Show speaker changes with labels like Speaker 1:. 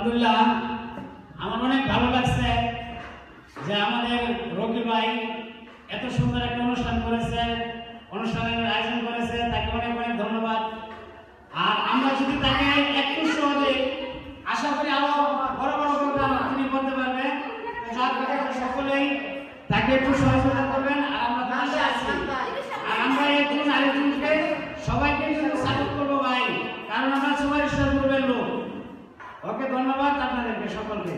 Speaker 1: আলহামদুলিল্লাহ আমার অনেক ভালো লাগছে যে আমাদের রকি ভাই এত সুন্দর একটা অনুষ্ঠান করেছে, অনুষ্ঠানের আয়োজন করেছে, তাকে অনেক অনেক ধন্যবাদ। আর আমরা যদি তাকে একটু সহজে আশা করি আরো বড় বড় প্রোগ্রাম তিনি করতে পারবেন, সকলেই তাকে একটু সহযোগিতা করবেন। আর আমরা পাশে আছি, আর আমরা একজন আরেকজনকে সবাইকে সাপোর্ট করবো ভাই, কারণ আমরা সবাই ঈশ্বর করবেন লোক। ওকে, ধন্যবাদ আপনাদেরকে সকলকে।